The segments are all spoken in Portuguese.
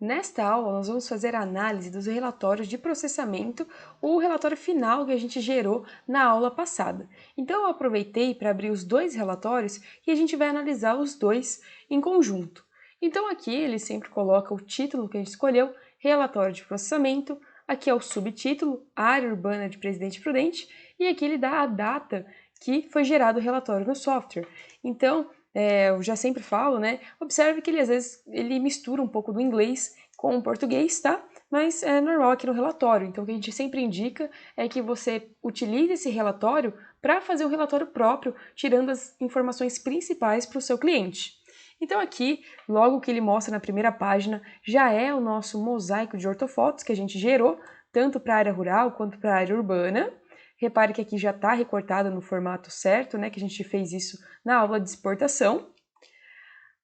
Nesta aula, nós vamos fazer a análise dos relatórios de processamento, o relatório final que a gente gerou na aula passada. Então, eu aproveitei para abrir os dois relatórios e a gente vai analisar os dois em conjunto. Então, aqui ele sempre coloca o título que a gente escolheu, relatório de processamento, aqui é o subtítulo, área urbana de Presidente Prudente, e aqui ele dá a data que foi gerado o relatório no software. Então, eu já sempre falo, né? Observe que ele às vezes ele mistura um pouco do inglês com o português, tá? Mas é normal aqui no relatório. Então, o que a gente sempre indica é que você utilize esse relatório para fazer um relatório próprio, tirando as informações principais para o seu cliente. Então aqui, logo que ele mostra na primeira página, já é o nosso mosaico de ortofotos que a gente gerou, tanto para a área rural quanto para a área urbana. Repare que aqui já está recortado no formato certo, né, que a gente fez isso na aula de exportação.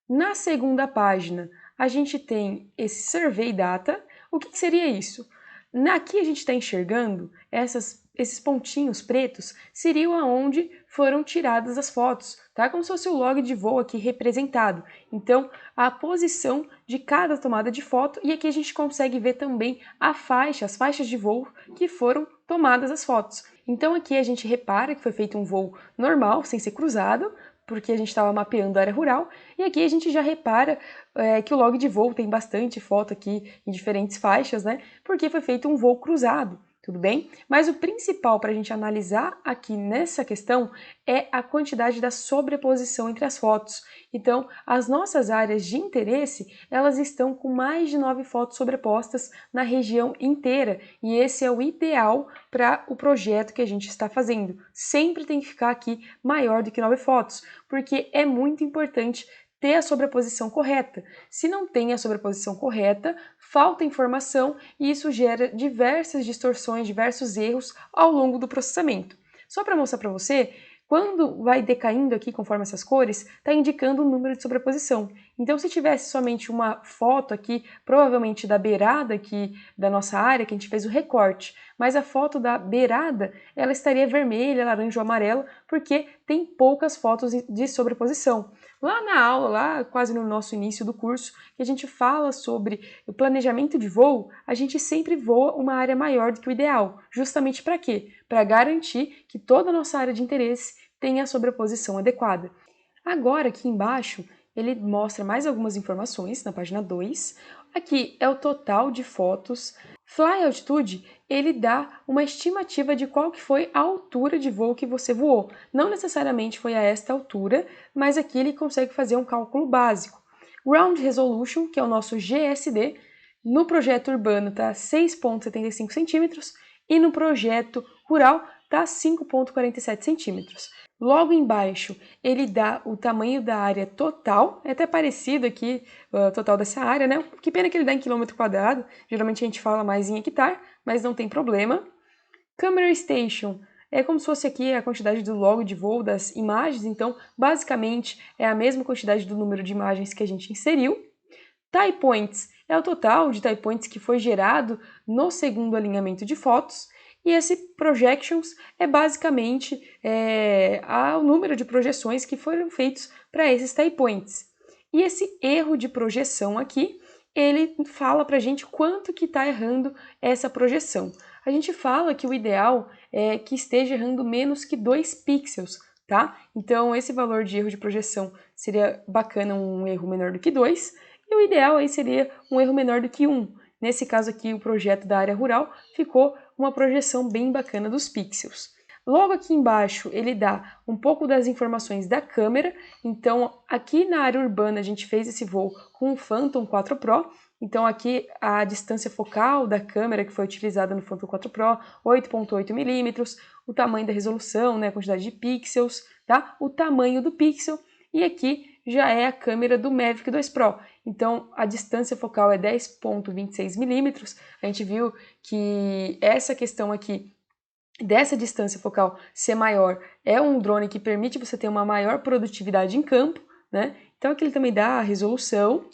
Na segunda página, a gente tem esse Survey Data. O que seria isso? Aqui a gente está enxergando esses pontinhos pretos, seriam aonde foram tiradas as fotos, tá? Como se fosse o log de voo aqui representado. Então, a posição de cada tomada de foto, e aqui a gente consegue ver também as faixas de voo que foram tomadas as fotos. Então aqui a gente repara que foi feito um voo normal, sem ser cruzado, porque a gente estava mapeando a área rural, e aqui a gente já repara que o log de voo tem bastante foto aqui em diferentes faixas, né? Porque foi feito um voo cruzado, tudo bem? Mas o principal para a gente analisar aqui nessa questão é a quantidade da sobreposição entre as fotos. Então, as nossas áreas de interesse, elas estão com mais de 9 fotos sobrepostas na região inteira, e esse é o ideal para o projeto que a gente está fazendo. Sempre tem que ficar aqui maior do que 9 fotos, porque é muito importante ter a sobreposição correta. Se não tem a sobreposição correta, falta informação e isso gera diversas distorções, diversos erros ao longo do processamento. Só para mostrar para você, quando vai decaindo aqui conforme essas cores, está indicando o número de sobreposição. Então, se tivesse somente uma foto aqui, provavelmente da beirada aqui da nossa área, que a gente fez o recorte, mas a foto da beirada, ela estaria vermelha, laranja ou amarela, porque tem poucas fotos de sobreposição. Lá na aula, lá quase no nosso início do curso, que a gente fala sobre o planejamento de voo, a gente sempre voa uma área maior do que o ideal. Justamente para quê? Para garantir que toda a nossa área de interesse tenha a sobreposição adequada. Agora, aqui embaixo, ele mostra mais algumas informações na página 2. Aqui é o total de fotos. Fly Altitude, ele dá uma estimativa de qual que foi a altura de voo que você voou. Não necessariamente foi a esta altura, mas aqui ele consegue fazer um cálculo básico. Ground Resolution, que é o nosso GSD, no projeto urbano está 6,75 centímetros e no projeto rural está 5,47 centímetros. Logo embaixo, ele dá o tamanho da área total, é até parecido aqui, o total dessa área, né? Que pena que ele dá em quilômetro quadrado, geralmente a gente fala mais em hectare, mas não tem problema. Camera Station, é como se fosse aqui a quantidade do log de voo das imagens, então basicamente é a mesma quantidade do número de imagens que a gente inseriu. Tie Points é o total de tie points que foi gerado no segundo alinhamento de fotos. E esse Projections é basicamente o número de projeções que foram feitos para esses tie points. E esse erro de projeção aqui, ele fala para a gente quanto que está errando essa projeção. A gente fala que o ideal é que esteja errando menos que 2 pixels, tá? Então esse valor de erro de projeção seria bacana um erro menor do que 2, e o ideal aí seria um erro menor do que 1. Nesse caso aqui, o projeto da área rural ficou uma projeção bem bacana dos pixels. Logo aqui embaixo, ele dá um pouco das informações da câmera. Então, aqui na área urbana, a gente fez esse voo com o Phantom 4 Pro. Então, aqui a distância focal da câmera que foi utilizada no Phantom 4 Pro, 8,8 milímetros, o tamanho da resolução, né, a quantidade de pixels, tá? O tamanho do pixel. E aqui já é a câmera do Mavic 2 Pro. Então, a distância focal é 10,26 milímetros. A gente viu que essa questão aqui dessa distância focal ser maior é um drone que permite você ter uma maior produtividade em campo, né? Então, aqui ele também dá a resolução.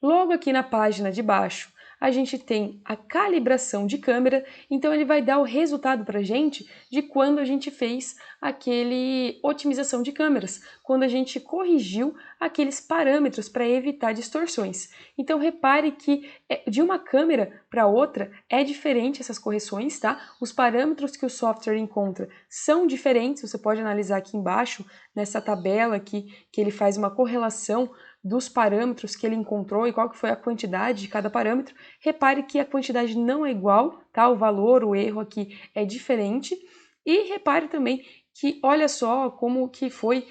Logo aqui na página de baixo, a gente tem a calibração de câmera, então ele vai dar o resultado para a gente de quando a gente fez aquele otimização de câmeras, quando a gente corrigiu aqueles parâmetros para evitar distorções. Então repare que de uma câmera para outra é diferente essas correções, tá? Os parâmetros que o software encontra são diferentes, você pode analisar aqui embaixo, nessa tabela aqui, que ele faz uma correlação dos parâmetros que ele encontrou e qual que foi a quantidade de cada parâmetro. Repare que a quantidade não é igual, tá? O valor, o erro aqui é diferente. E repare também que olha só como que foi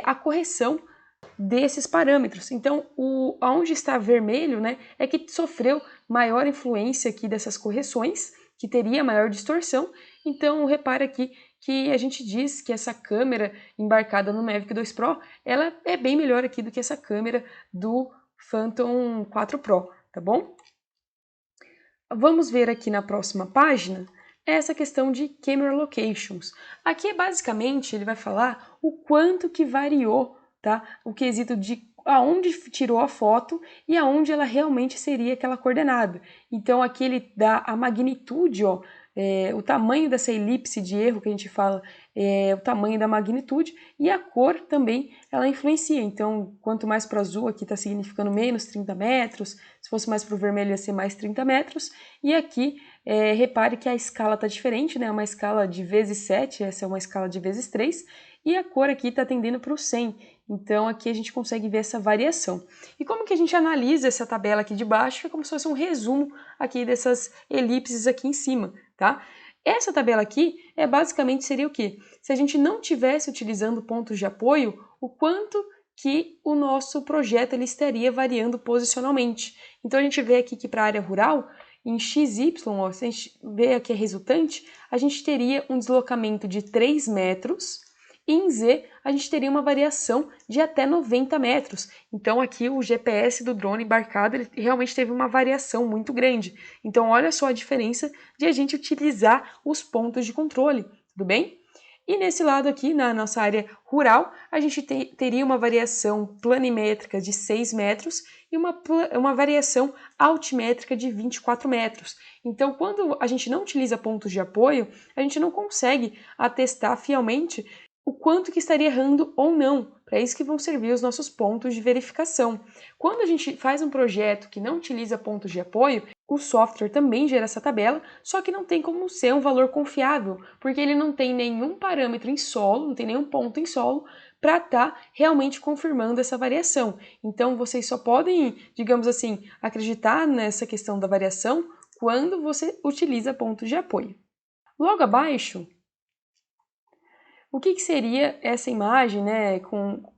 a correção desses parâmetros. Então, aonde está vermelho, né, é que sofreu maior influência aqui dessas correções, que teria maior distorção. Então, repare aqui que a gente diz que essa câmera embarcada no Mavic 2 Pro, ela é bem melhor aqui do que essa câmera do Phantom 4 Pro, tá bom? Vamos ver aqui na próxima página essa questão de Camera Locations. Aqui, basicamente, ele vai falar o quanto que variou, tá? O quesito de aonde tirou a foto e aonde ela realmente seria aquela coordenada. Então, aqui ele dá a magnitude, ó, o tamanho dessa elipse de erro que a gente fala, o tamanho da magnitude, e a cor também, ela influencia. Então, quanto mais para o azul, aqui está significando menos 30 metros, se fosse mais para o vermelho ia ser mais 30 metros, e aqui, repare que a escala está diferente, né? Uma escala de vezes 7, essa é uma escala de vezes 3, e a cor aqui está tendendo para o 100, então aqui a gente consegue ver essa variação. E como que a gente analisa essa tabela aqui de baixo? É como se fosse um resumo aqui dessas elipses aqui em cima, tá? Essa tabela aqui basicamente seria o quê? Se a gente não tivesse utilizando pontos de apoio, o quanto que o nosso projeto ele estaria variando posicionalmente. Então a gente vê aqui que para a área rural, em XY, ó, se a gente vê aqui a resultante, a gente teria um deslocamento de 3 metros, e em Z a gente teria uma variação de até 90 metros. Então aqui o GPS do drone embarcado ele realmente teve uma variação muito grande. Então olha só a diferença de a gente utilizar os pontos de controle, tudo bem? E nesse lado aqui, na nossa área rural, a gente teria uma variação planimétrica de 6 metros e uma variação altimétrica de 24 metros. Então, quando a gente não utiliza pontos de apoio, a gente não consegue atestar fielmente o quanto que estaria errando ou não. Para isso que vão servir os nossos pontos de verificação. Quando a gente faz um projeto que não utiliza pontos de apoio, o software também gera essa tabela, só que não tem como ser um valor confiável, porque ele não tem nenhum parâmetro em solo, não tem nenhum ponto em solo para estar realmente confirmando essa variação. Então, vocês só podem, digamos assim, acreditar nessa questão da variação quando você utiliza pontos de apoio. Logo abaixo, o que seria essa imagem, né,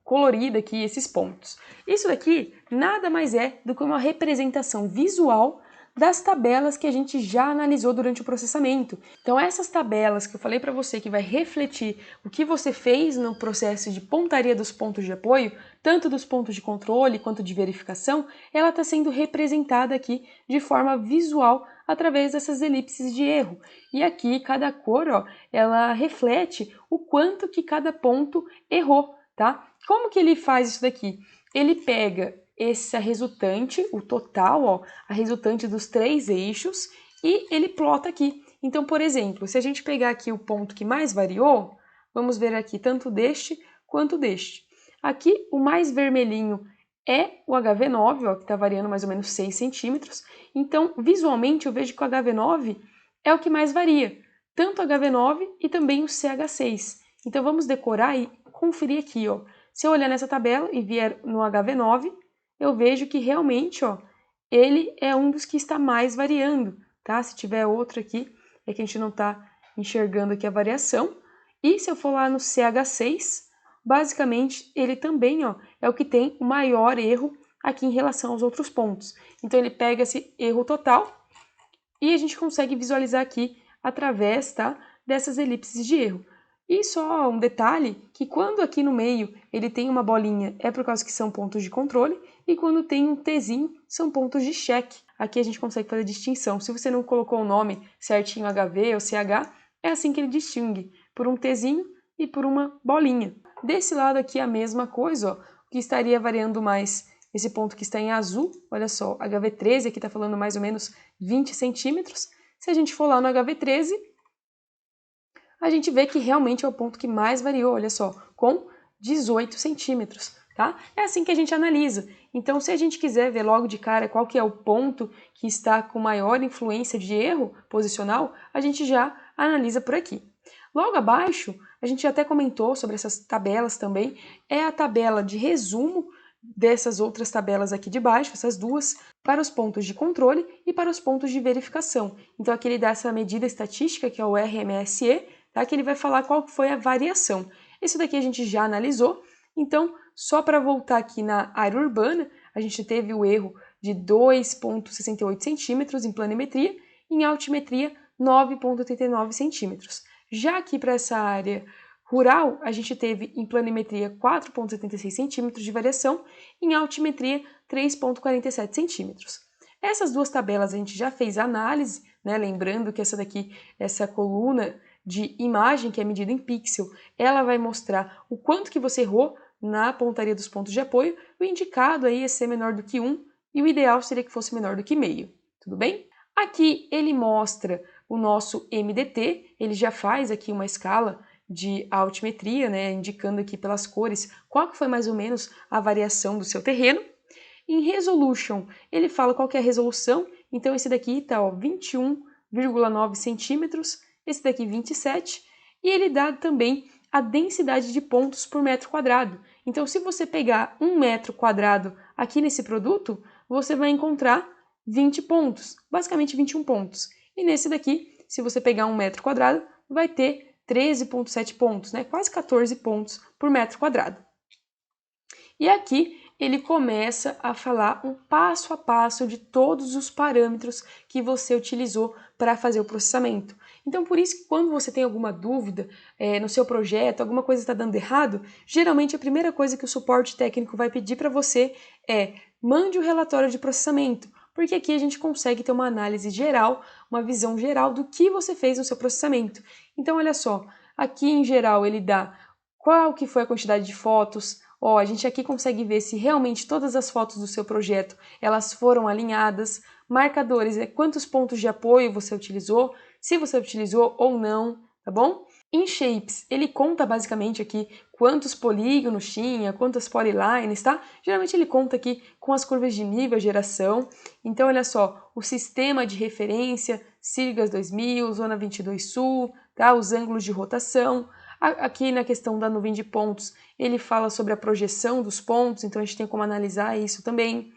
colorida aqui, esses pontos? Isso daqui nada mais é do que uma representação visual das tabelas que a gente já analisou durante o processamento. Então essas tabelas que eu falei para você que vai refletir o que você fez no processo de pontaria dos pontos de apoio, tanto dos pontos de controle quanto de verificação, ela está sendo representada aqui de forma visual através dessas elipses de erro. E aqui cada cor, ó, ela reflete o quanto que cada ponto errou, tá? Como que ele faz isso daqui? Ele pega essa resultante, o total, ó, a resultante dos 3 eixos, e ele plota aqui. Então, por exemplo, se a gente pegar aqui o ponto que mais variou, vamos ver aqui tanto deste quanto deste. Aqui, o mais vermelhinho é o HV9, ó, que está variando mais ou menos 6 centímetros. Então, visualmente, eu vejo que o HV9 é o que mais varia, tanto o HV9 e também o CH6. Então, vamos decorar e conferir aqui, ó. Se eu olhar nessa tabela e vier no HV9, eu vejo que realmente, ó, ele é um dos que está mais variando, tá? Se tiver outro aqui, é que a gente não está enxergando aqui a variação. E se eu for lá no CH6, basicamente ele também, ó, é o que tem o maior erro aqui em relação aos outros pontos. Então ele pega esse erro total e a gente consegue visualizar aqui através, tá, dessas elipses de erro. E só um detalhe, que quando aqui no meio ele tem uma bolinha, é por causa que são pontos de controle, e quando tem um Tzinho, são pontos de cheque. Aqui a gente consegue fazer distinção. Se você não colocou o nome certinho HV ou CH, é assim que ele distingue, por um Tzinho e por uma bolinha. Desse lado aqui a mesma coisa, ó, o que estaria variando mais esse ponto que está em azul, olha só, HV13 aqui está falando mais ou menos 20 centímetros. Se a gente for lá no HV13, a gente vê que realmente é o ponto que mais variou, olha só, com 18 centímetros, tá? É assim que a gente analisa. Então, se a gente quiser ver logo de cara qual que é o ponto que está com maior influência de erro posicional, a gente já analisa por aqui. Logo abaixo, a gente até comentou sobre essas tabelas também, é a tabela de resumo dessas outras tabelas aqui de baixo, essas duas, para os pontos de controle e para os pontos de verificação. Então aqui ele dá essa medida estatística, que é o RMSE, tá? Que ele vai falar qual foi a variação. Isso daqui a gente já analisou, então só para voltar aqui na área urbana, a gente teve o erro de 2,68 centímetros em planimetria, em altimetria 9,89 centímetros. Já aqui para essa área rural, a gente teve em planimetria 4,76 centímetros de variação, em altimetria 3,47 centímetros. Essas duas tabelas a gente já fez a análise, né? Lembrando que essa coluna de imagem, que é medida em pixel, ela vai mostrar o quanto que você errou na pontaria dos pontos de apoio. O indicado aí é ser menor do que 1 e o ideal seria que fosse menor do que meio, tudo bem? Aqui ele mostra o nosso MDT, ele já faz aqui uma escala de altimetria, né, indicando aqui pelas cores qual que foi mais ou menos a variação do seu terreno. Em Resolution, ele fala qual que é a resolução, então esse daqui está 21,9 centímetros, esse daqui 27, e ele dá também a densidade de pontos por metro quadrado. Então, se você pegar 1 metro quadrado aqui nesse produto, você vai encontrar 20 pontos, basicamente 21 pontos. E nesse daqui, se você pegar 1 metro quadrado, vai ter 13,7 pontos, né? Quase 14 pontos por metro quadrado. E aqui ele começa a falar um passo a passo de todos os parâmetros que você utilizou para fazer o processamento. Então, por isso que quando você tem alguma dúvida no seu projeto, alguma coisa está dando errado, geralmente a primeira coisa que o suporte técnico vai pedir para você é mande o relatório de processamento, porque aqui a gente consegue ter uma análise geral, uma visão geral do que você fez no seu processamento. Então, olha só, aqui em geral ele dá qual que foi a quantidade de fotos. A gente aqui consegue ver se realmente todas as fotos do seu projeto elas foram alinhadas, marcadores, quantos pontos de apoio você utilizou, se você utilizou ou não, tá bom? Em Shapes, ele conta basicamente aqui quantos polígonos tinha, quantas polylines, tá? Geralmente ele conta aqui com as curvas de nível, geração. Então, olha só, o sistema de referência, Sirgas 2000, Zona 22 Sul, tá? Os ângulos de rotação. Aqui na questão da nuvem de pontos, ele fala sobre a projeção dos pontos, então a gente tem como analisar isso também.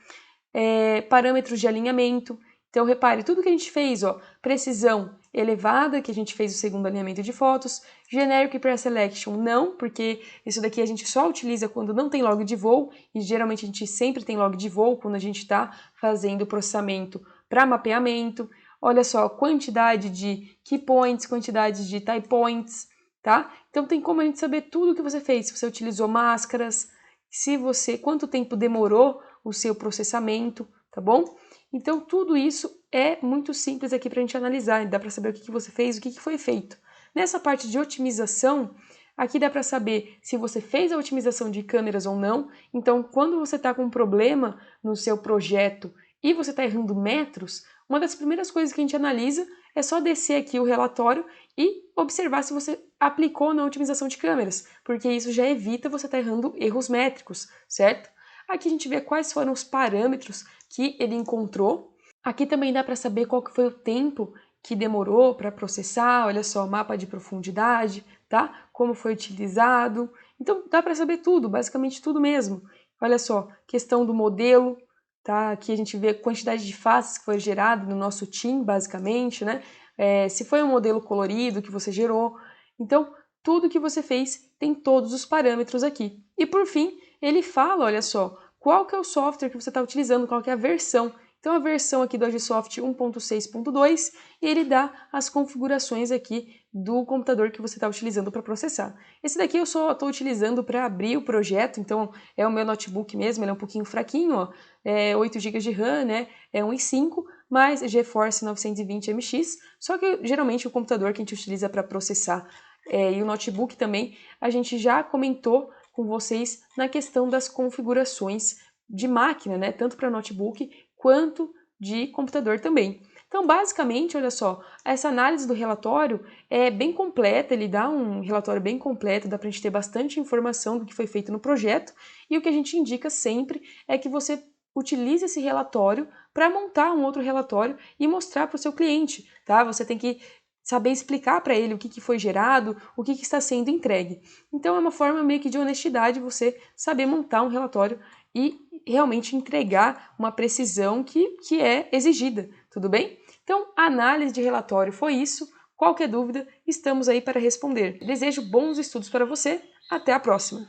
Parâmetros de alinhamento. Então, repare, tudo que a gente fez, precisão elevada, que a gente fez o segundo alinhamento de fotos, generic pre-selection não, porque isso daqui a gente só utiliza quando não tem log de voo, e geralmente a gente sempre tem log de voo quando a gente está fazendo o processamento para mapeamento. Olha só, quantidade de key points, quantidade de tie points, tá? Então tem como a gente saber tudo o que você fez, se você utilizou máscaras, quanto tempo demorou o seu processamento, tá bom? Então tudo isso é muito simples aqui para a gente analisar, dá para saber o que você fez, o que foi feito. Nessa parte de otimização, aqui dá para saber se você fez a otimização de câmeras ou não. Então, quando você está com um problema no seu projeto e você está errando metros, uma das primeiras coisas que a gente analisa é só descer aqui o relatório e observar se você aplicou ou não a otimização de câmeras, porque isso já evita você estar errando erros métricos, certo? Aqui a gente vê quais foram os parâmetros que ele encontrou. Aqui também dá para saber qual que foi o tempo que demorou para processar, olha só, mapa de profundidade, tá? Como foi utilizado. Então dá para saber tudo, basicamente tudo mesmo. Olha só, questão do modelo, tá? Aqui a gente vê a quantidade de faces que foi gerada no nosso team, basicamente, né? Se foi um modelo colorido que você gerou. Então, tudo que você fez tem todos os parâmetros aqui. E por fim, ele fala, olha só, qual que é o software que você está utilizando, qual que é a versão. Então, a versão aqui do Agisoft 1.6.2 e ele dá as configurações aqui do computador que você está utilizando para processar. Esse daqui eu só estou utilizando para abrir o projeto, então é o meu notebook mesmo, ele é um pouquinho fraquinho, ó, 8 GB de RAM, né, é 1.5, mas GeForce 920 MX, só que geralmente o computador que a gente utiliza para processar e o notebook também, a gente já comentou com vocês na questão das configurações de máquina, né? Tanto para notebook quanto de computador também. Então, basicamente, olha só, essa análise do relatório é bem completa, ele dá um relatório bem completo, dá para a gente ter bastante informação do que foi feito no projeto, e o que a gente indica sempre é que você utilize esse relatório para montar um outro relatório e mostrar para o seu cliente, tá? Você tem que saber explicar para ele o que foi gerado, o que está sendo entregue. Então, é uma forma meio que de honestidade você saber montar um relatório e realmente entregar uma precisão que é exigida, tudo bem? Então, a análise de relatório foi isso. Qualquer dúvida, estamos aí para responder. Desejo bons estudos para você. Até a próxima!